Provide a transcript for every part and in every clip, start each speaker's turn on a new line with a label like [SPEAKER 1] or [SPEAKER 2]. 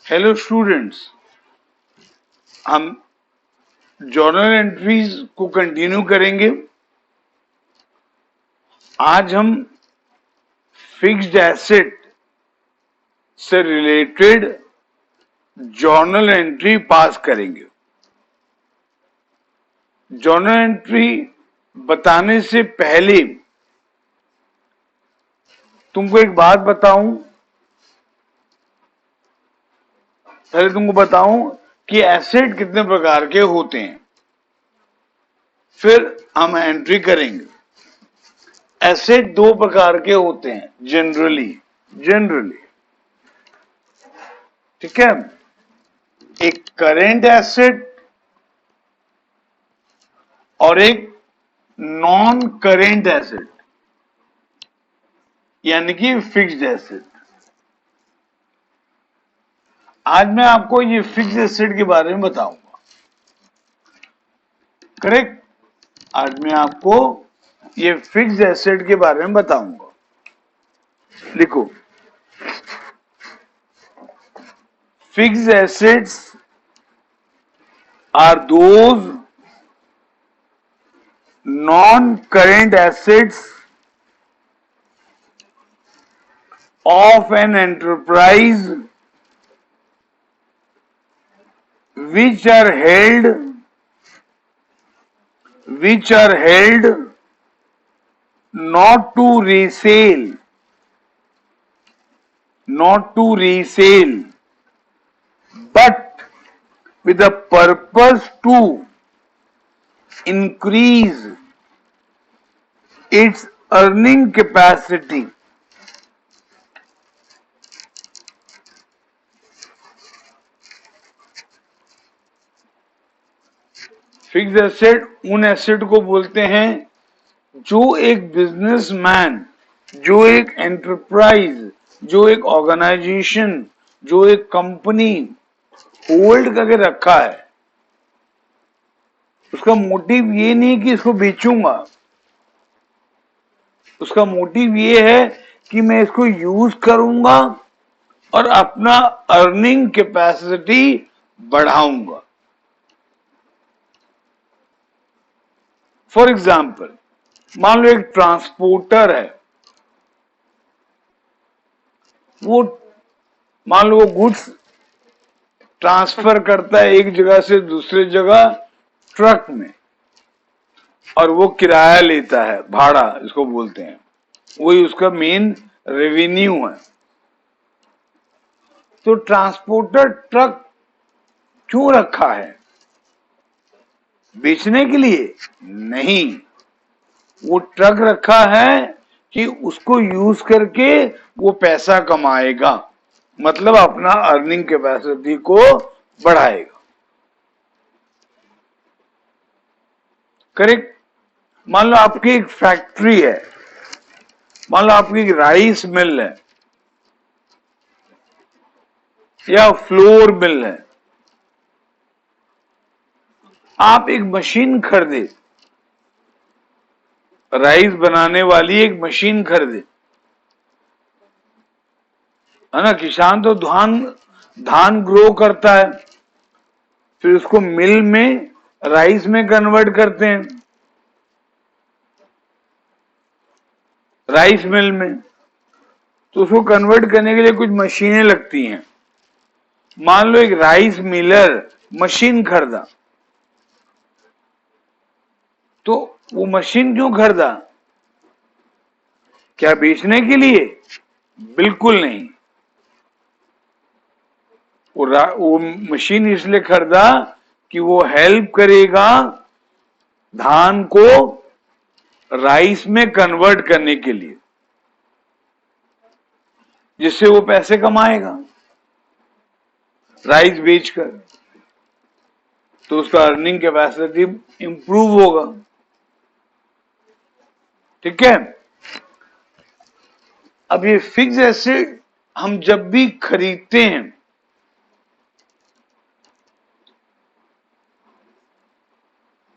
[SPEAKER 1] Hello students, हम journal entries को continue करेंगे। आज हम फिक्स्ड एसेट से रिलेटेड जर्नल एंट्री पास करेंगे। जर्नल एंट्री बताने से पहले तुमको एक बात बताऊं, कि एसेट कितने प्रकार के होते हैं, फिर हम एंट्री करेंगे। एसेट दो प्रकार के होते हैं जनरली, ठीक है। एक करेंट एसेट और एक नॉन करेंट एसेट, यानी कि फिक्स्ड एसेट। आज मैं आपको ये फिक्स्ड एसेट के बारे में बताऊंगा, करेक्ट। आज मैं आपको ये फिक्स्ड एसेट के बारे में बताऊंगा। लिखो, fixed assets are those non current assets of an enterprise which are held not to resale but with the purpose to increase its earning capacity. Fixed asset उन एसेट को बोलते हैं जो एक बिजनेसमैन, जो एक एंटरप्राइज, जो एक ऑर्गेनाइजेशन, जो एक कंपनी होल्ड करके रखा है। उसका मोटिव ये नहीं कि इसको बेचूंगा, उसका मोटिव ये है कि मैं इसको यूज करूंगा और अपना अर्निंग कैपेसिटी बढ़ाऊंगा। फॉर एग्जाम्पल, मान लो एक ट्रांसपोर्टर है, मान लो वो गुड्स ट्रांसफर करता है एक जगह से दूसरे जगह ट्रक में, और वो किराया लेता है, भाड़ा इसको बोलते हैं, वही उसका मेन रेवेन्यू है। तो ट्रांसपोर्टर ट्रक क्यों रखा है? बेचने के लिए नहीं, वो ट्रक रखा है कि उसको यूज करके वो पैसा कमाएगा, मतलब अपना अर्निंग कैपेसिटी को बढ़ाएगा, करेक्ट। मान लो आपकी एक फैक्ट्री है, मान लो आपकी एक राइस मिल है या फ्लोर मिल है। आप एक मशीन खरीदे, राइस बनाने वाली एक मशीन खरीदे, है ना। किसान तो धान ग्रो करता है, फिर उसको मिल में राइस में कन्वर्ट करते हैं, राइस मिल में। तो उसको कन्वर्ट करने के लिए कुछ मशीनें लगती हैं। मान लो एक राइस मिलर मशीन खरीदा, तो वो मशीन क्यों खरीदा? क्या बेचने के लिए? बिल्कुल नहीं। वो मशीन इसलिए खरीदा कि वो हेल्प करेगा धान को राइस में कन्वर्ट करने के लिए, जिससे वो पैसे कमाएगा राइस बेचकर, तो उसका अर्निंग कैपेसिटी इंप्रूव होगा, ठीक है। अब ये फिक्स एसेट हम जब भी खरीदते हैं,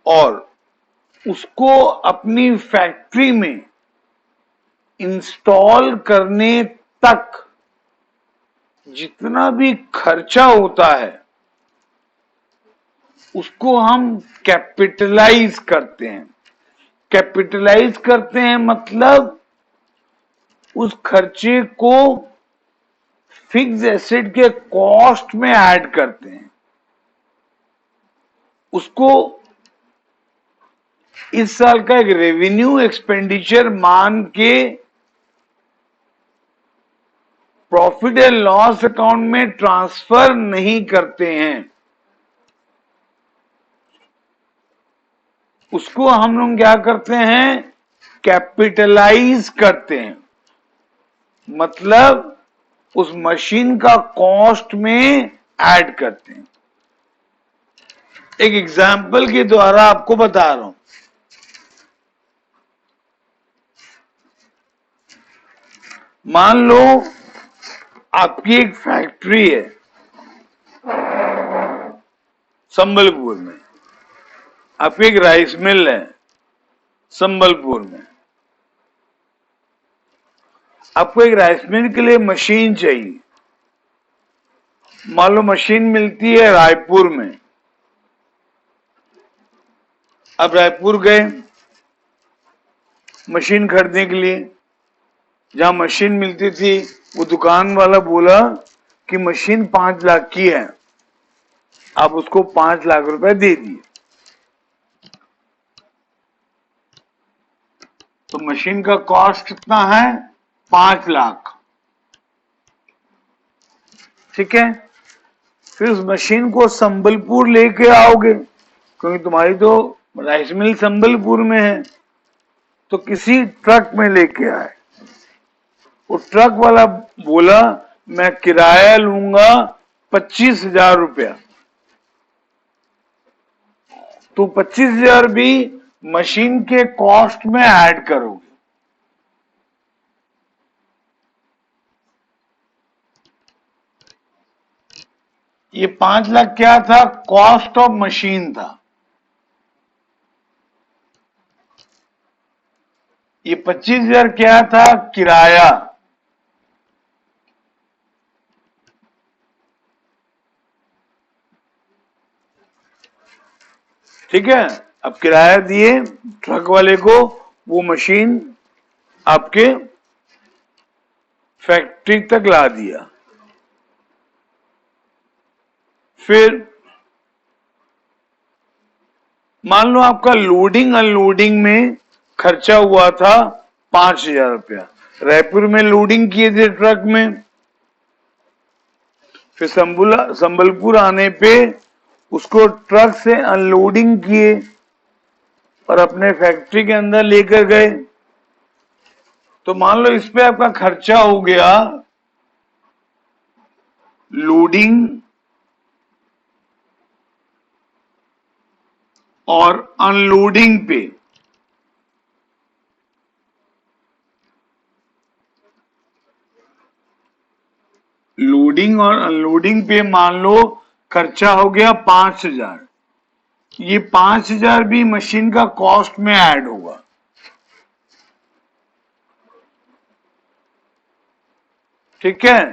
[SPEAKER 1] और उसको अपनी फैक्ट्री में इंस्टॉल करने तक जितना भी खर्चा होता है उसको हम कैपिटलाइज करते हैं। कैपिटलाइज करते हैं मतलब उस खर्चे को फिक्स एसेट के कॉस्ट में ऐड करते हैं, उसको इस साल का एक रेवेन्यू एक्सपेंडिचर मान के प्रॉफिट एंड लॉस अकाउंट में ट्रांसफर नहीं करते हैं, उसको हम लोग क्या करते हैं, कैपिटलाइज करते हैं। मतलब उस मशीन का कॉस्ट में ऐड करते हैं। एक एग्जाम्पल के द्वारा आपको बता रहा हूं। मान लो आपकी एक फैक्ट्री है संबलपुर में, आपकी एक राइस मिल है संबलपुर में, आपको एक राइस मिल के लिए मशीन चाहिए। मान लो मशीन मिलती है रायपुर में। अब रायपुर गए मशीन खरीदने के लिए, जहां मशीन मिलती थी वो दुकान वाला बोला कि मशीन 5 लाख की है, आप उसको 5 लाख रुपए दे दिए। तो मशीन का कॉस्ट कितना है, 5 लाख। ठीक है, फिर उस मशीन को संबलपुर लेके आओगे, क्योंकि तुम्हारी तो राइस मिल संबलपुर में है, तो किसी ट्रक में लेके आए। वो ट्रक वाला बोला मैं किराया लूंगा 25,000 रुपया। तो 25,000 भी मशीन के कॉस्ट में ऐड करोगे। ये 5 लाख क्या था, कॉस्ट ऑफ मशीन था। ये 25,000 क्या था, किराया। ठीक है, अब किराया दिए ट्रक वाले को, वो मशीन आपके फैक्ट्री तक ला दिया। फिर मान लो आपका लोडिंग अनलोडिंग में खर्चा हुआ था 5,000 रुपया। रायपुर में लोडिंग किए थे ट्रक में, फिर संबलपुर आने पे उसको ट्रक से अनलोडिंग किए और अपने फैक्ट्री के अंदर लेकर गए। तो मान लो इस पे आपका खर्चा हो गया लोडिंग और अनलोडिंग पे लोडिंग और अनलोडिंग पे मान लो खर्चा हो गया 5,000। ये 5,000 भी मशीन का कॉस्ट में ऐड होगा। ठीक है,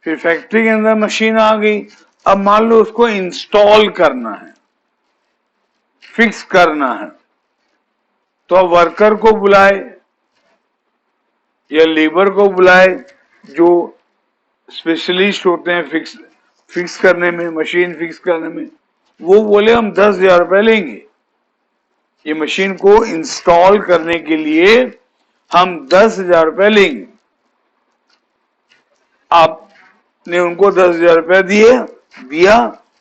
[SPEAKER 1] फिर फैक्ट्री के अंदर मशीन आ गई। अब मान लो उसको इंस्टॉल करना है, फिक्स करना है, तो अब वर्कर को बुलाए या लेबर को बुलाए जो स्पेशलिस्ट होते हैं फिक्स करने में, मशीन फिक्स करने में। वो बोले हम 10,000 रुपए लेंगे, ये मशीन को इंस्टॉल करने के लिए हम 10,000 रुपए लेंगे। आपने उनको 10,000 रुपए दिया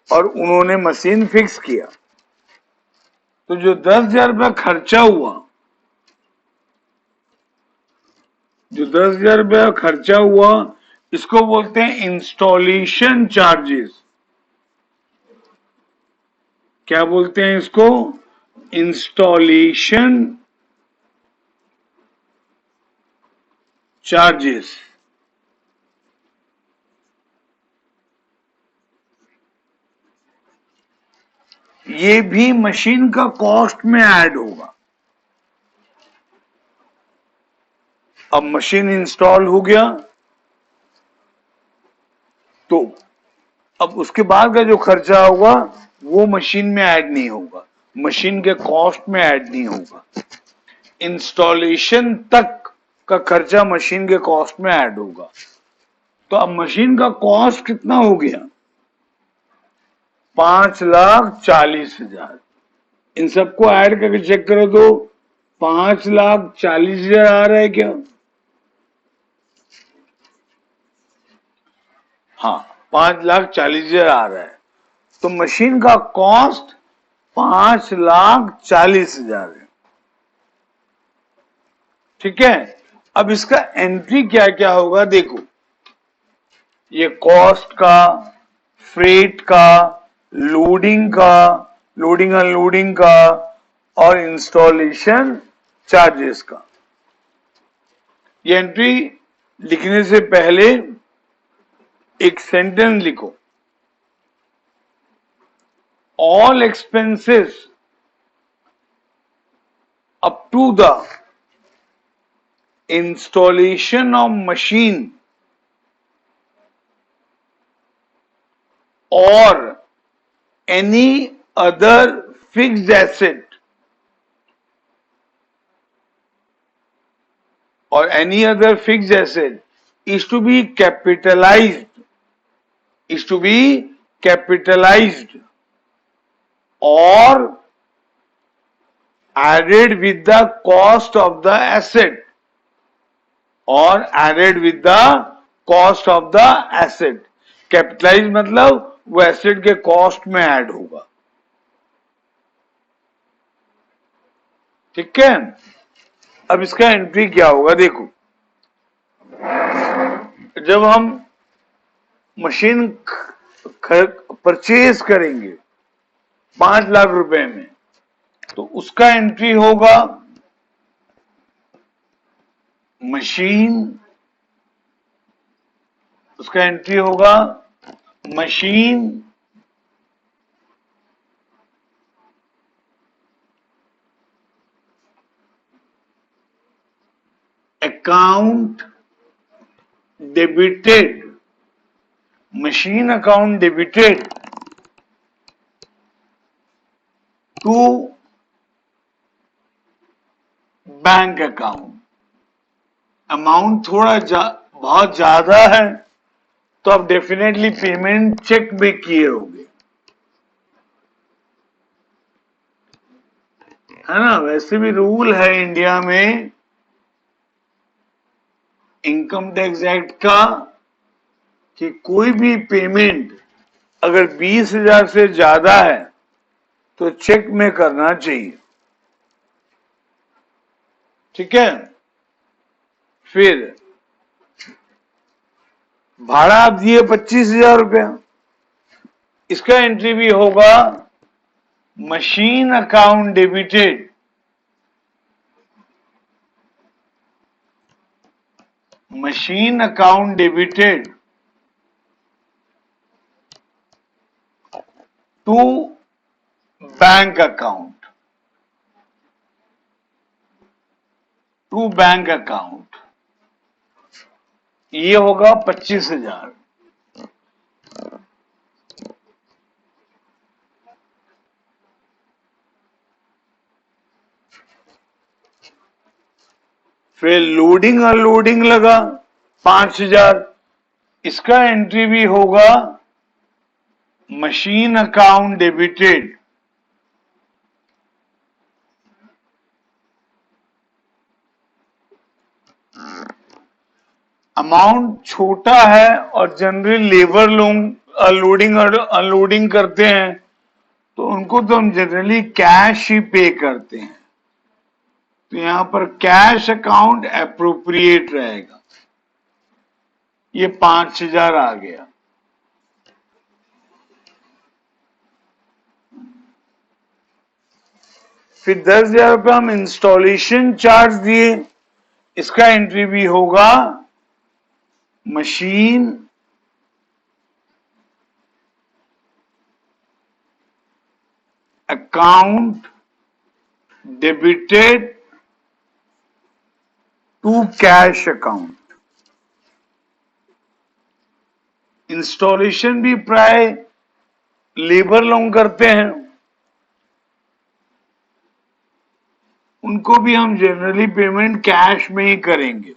[SPEAKER 1] और उन्होंने मशीन फिक्स किया। तो जो 10,000 रुपया खर्चा हुआ, जो 10,000 रुपया खर्चा हुआ, इसको बोलते हैं इंस्टॉलेशन चार्जेस। क्या बोलते हैं इसको, इंस्टॉलेशन चार्जेस। ये भी मशीन का कॉस्ट में ऐड होगा। अब मशीन इंस्टॉल हो गया, तो अब उसके बाद का जो खर्चा होगा वो मशीन में ऐड नहीं होगा, मशीन के कॉस्ट में ऐड नहीं होगा। इंस्टॉलेशन तक का खर्चा मशीन के कॉस्ट में ऐड होगा। तो अब मशीन का कॉस्ट कितना हो गया? 5,40,000। इन सबको ऐड करके चेक करो तो 5,40,000 आ रहा है क्या? हाँ, 5,40,000 आ रहा है। तो मशीन का कॉस्ट 5,40,000 है। ठीक है, अब इसका एंट्री क्या क्या होगा देखो, ये कॉस्ट का, फ्रेट का, लोडिंग का, लोडिंग अनलोडिंग का और इंस्टॉलेशन चार्जेस का। ये एंट्री लिखने से पहले एक सेंटेंस लिखो, all expenses up to the installation of machine or any other fixed asset is to be capitalized or added with the cost of the asset capitalise मतलब वो एसेट के कॉस्ट में ऐड होगा। ठीक है, अब इसका एंट्री क्या होगा देखो, जब हम मशीन परचेज करेंगे 5 लाख रुपए में, तो उसका एंट्री होगा मशीन, उसका एंट्री होगा machine account debited, machine account debited to bank account. Amount बहुत ज्यादा है तो आप डेफिनेटली पेमेंट चेक में किए होंगे, है ना। वैसे भी रूल है इंडिया में इनकम टैक्स एक्ट का कि कोई भी पेमेंट अगर 20,000 से ज्यादा है तो चेक में करना चाहिए। ठीक है, फिर भाड़ा आप दिए 25,000 रुपया, इसका एंट्री भी होगा machine account debited, machine account debited to bank account, ये होगा 25,000। फिर लोडिंग अनलोडिंग लगा 5,000, इसका एंट्री भी होगा मशीन अकाउंट डेबिटेड अमाउंट छोटा है और जनरली लेबर लोग लोडिंग और अनलोडिंग करते हैं तो उनको तो हम जनरली कैश ही पे करते हैं, तो यहां पर कैश अकाउंट एप्रोप्रिएट रहेगा। ये 5,000 आ गया। फिर 10,000 रुपये हम इंस्टॉलेशन चार्ज दिए, इसका एंट्री भी होगा machine account debited to cash account. Installation भी प्राय लेबर लोग करते हैं, उनको भी हम जनरली पेमेंट कैश में ही करेंगे।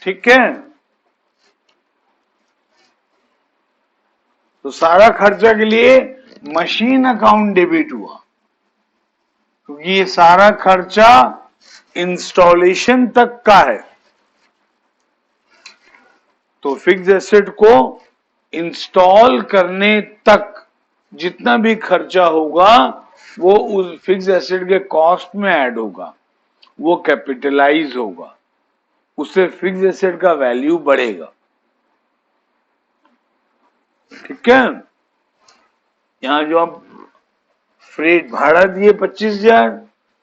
[SPEAKER 1] ठीक है, तो सारा खर्चा के लिए मशीन अकाउंट डेबिट हुआ, क्योंकि ये सारा खर्चा इंस्टॉलेशन तक का है। तो फिक्स एसेट को इंस्टॉल करने तक जितना भी खर्चा होगा वो उस फिक्स एसेट के कॉस्ट में ऐड होगा, वो कैपिटलाइज होगा, उससे फिक्स एसेट का वैल्यू बढ़ेगा। ठीक है, यहां जो आप फ्रेट भाड़ा दिए 25,000,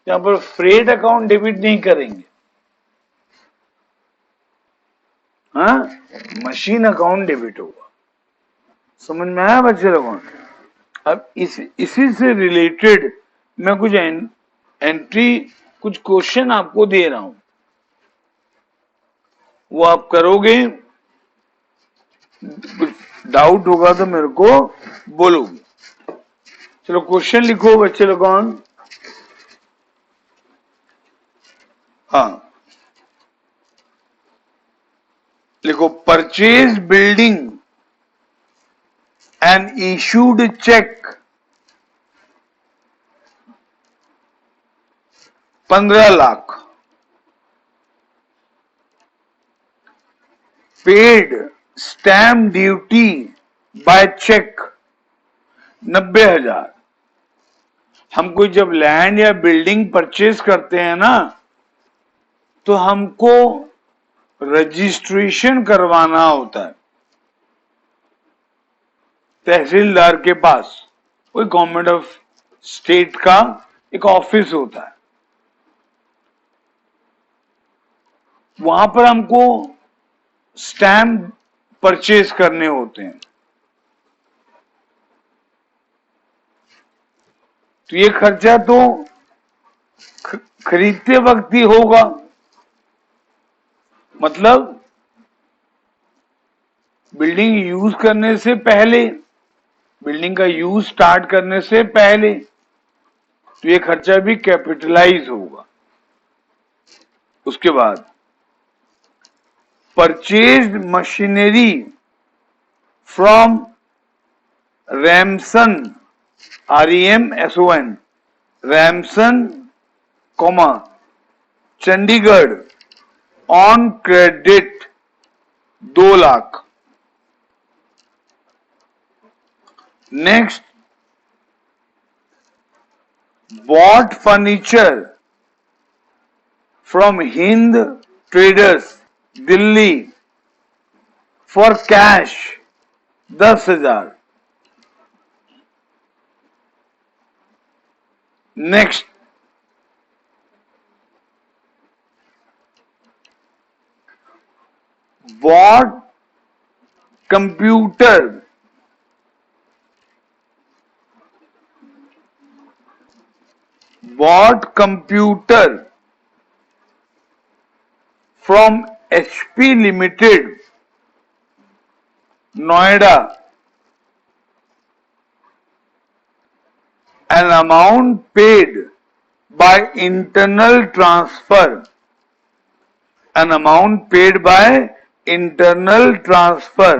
[SPEAKER 1] यहां पर फ्रेट अकाउंट डेबिट नहीं करेंगे, हाँ, मशीन अकाउंट डेबिट होगा। समझ में आया बच्चे लोगों? अब इसी से रिलेटेड मैं कुछ एंट्री, कुछ क्वेश्चन आपको दे रहा हूं, वो आप करोगे, कुछ डाउट होगा तो मेरे को बोलोगे। चलो क्वेश्चन लिखो बच्चे लोग। हाँ लिखो, purchase building and issued cheque 15 lakh, paid stamp duty by cheque 90,000। हम कोई जब लैंड या बिल्डिंग परचेज करते हैं ना, तो हमको रजिस्ट्रेशन करवाना होता है तहसीलदार के पास। कोई गवर्नमेंट ऑफ स्टेट का एक ऑफिस होता है, वहां पर हमको स्टैम्प परचेज करने होते हैं। तो ये खर्चा तो खरीदते वक्त ही होगा, मतलब बिल्डिंग यूज करने से पहले, बिल्डिंग का यूज स्टार्ट करने से पहले, तो ये खर्चा भी कैपिटलाइज होगा। उसके बाद purchased machinery from Ramson, REMSON, Ramson comma Chandigarh on credit 2 lakh. Next, bought furniture from Hind Traders, Delhi for cash 10,000। Next, bought computer from HP Limited, Noida, an amount paid by internal transfer, an amount paid by internal transfer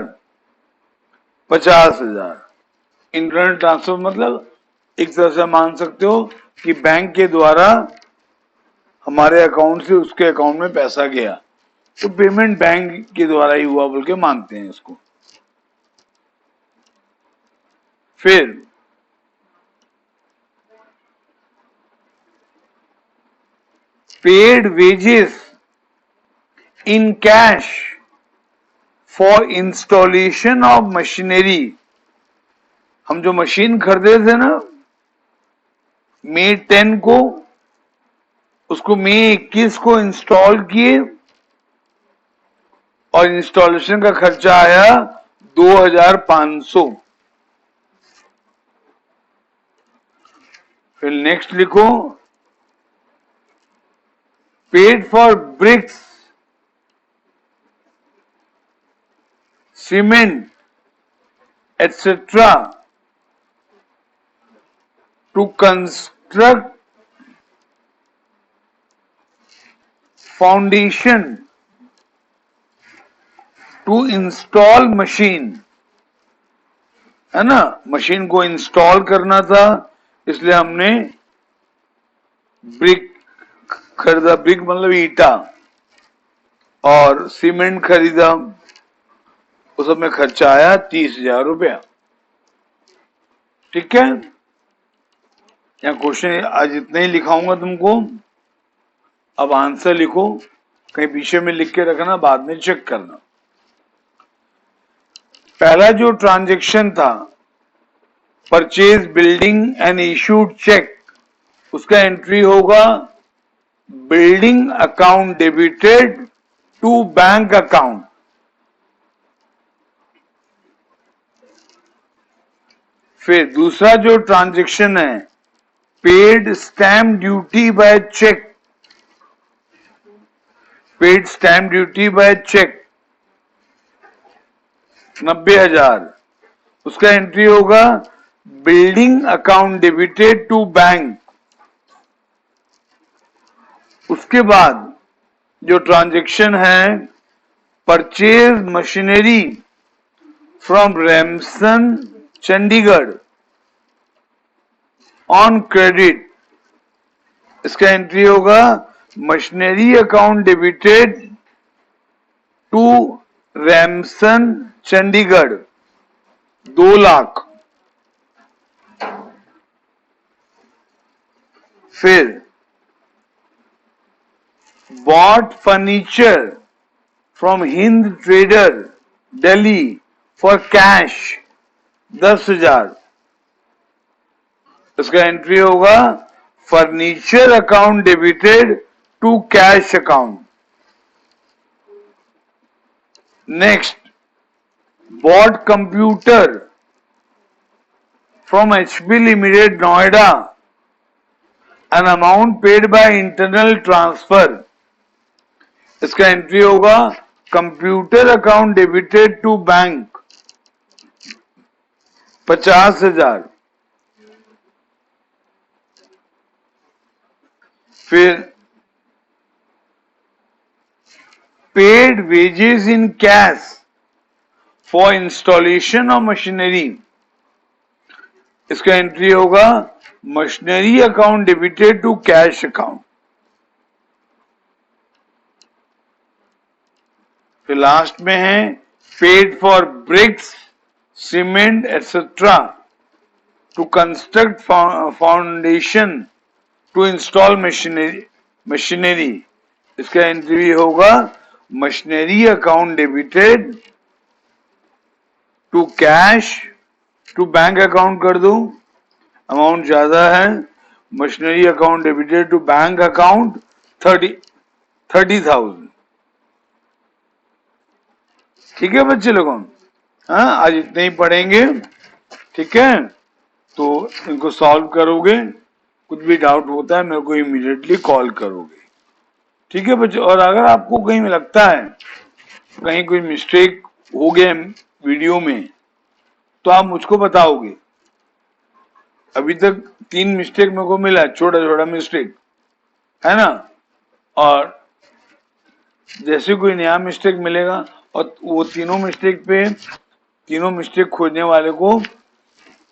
[SPEAKER 1] 50,000। Internal transfer मतलब एक तरह से मान सकते हो कि bank के द्वारा हमारे अकाउंट से उसके अकाउंट में पैसा गया, तो पेमेंट बैंक के द्वारा ही हुआ बोल के मानते हैं इसको। फिर paid wages in cash for installation of machinery. हम जो मशीन खरीदे थे ना मई 10 को, उसको मई 21 को इंस्टॉल किए और इंस्टॉलेशन का खर्चा आया 2,500। फिर नेक्स्ट लिखो, paid for bricks cement, etc. to construct foundation, to install machine, है ना, मशीन को इंस्टॉल करना था, इसलिए हमने ब्रिक खरीदा, ब्रिक मतलब ईटा, और सीमेंट खरीदा, उस सब में खर्चा आया 30,000 रुपया। ठीक है, यहाँ क्वेश्चन आज इतना ही लिखाऊंगा तुमको, अब आंसर लिखो, कहीं पीछे में लिख के रखना, बाद में चेक करना। पहला जो ट्रांजैक्शन था, purchase building and issued cheque, उसका एंट्री होगा building account debited to bank account. फिर दूसरा जो ट्रांजैक्शन है, paid stamp duty by cheque, paid stamp duty by cheque 90,000, उसका एंट्री होगा building account debited to bank. उसके बाद जो ट्रांजैक्शन है, purchase machinery from Ramson Chandigarh on credit, इसका एंट्री होगा machinery account debited to Ramson Chandigarh 2 lakh. फिर bought furniture from Hind trader Delhi for cash 10,000, इसका एंट्री होगा furniture account debited to cash account. Next, bought computer from HP Limited Noida, an amount paid by internal transfer, इसका entry होगा computer account debited to bank 50,000। फिर paid wages in cash for installation of machinery, इसका entry होगा machinery account debited to cash account. फिर last में है paid for bricks, cement etcetera to construct foundation to install machinery, इसका entry होगा machinery account debited to cash, to bank account कर दो, amount ज्यादा है, machinery account debited to bank account 30,000। ठीक है बच्चे लोगों, हाँ आज इतने ही पढ़ेंगे। ठीक है, तो इनको सॉल्व करोगे, कुछ भी डाउट होता है मेरे को इमीडिएटली कॉल करोगे। ठीक है बच्चे, और अगर आपको कहीं लगता है कहीं कोई मिस्टेक हो गया वीडियो में, तो आप मुझको बताओगे। अभी तक 3 मिस्टेक मेरे को मिला, छोटा छोटा मिस्टेक है ना, और जैसे कोई नया मिस्टेक मिलेगा, और वो तीनों मिस्टेक खोजने वाले को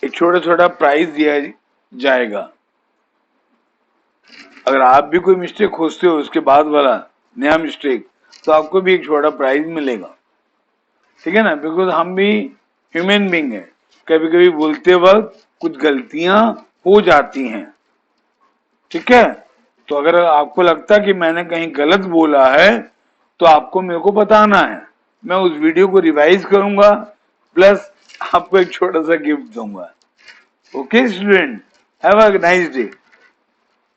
[SPEAKER 1] एक छोटा छोटा प्राइज दिया जाएगा। अगर आप भी कोई मिस्टेक खोजते हो उसके बाद वाला नया मिस्टेक, तो आपको भी एक छोटा प्राइज मिलेगा। ठीक है ना, बिकॉज हम भी ह्यूमन बीइंग है, कभी कभी बोलते वक्त कुछ गलतियां हो जाती हैं। ठीक है, तो अगर आपको लगता कि मैंने कहीं गलत बोला है, तो आपको मेरे को बताना है, मैं उस वीडियो को रिवाइज करूंगा, प्लस आपको एक छोटा सा गिफ्ट दूंगा। Okay student, have a nice day.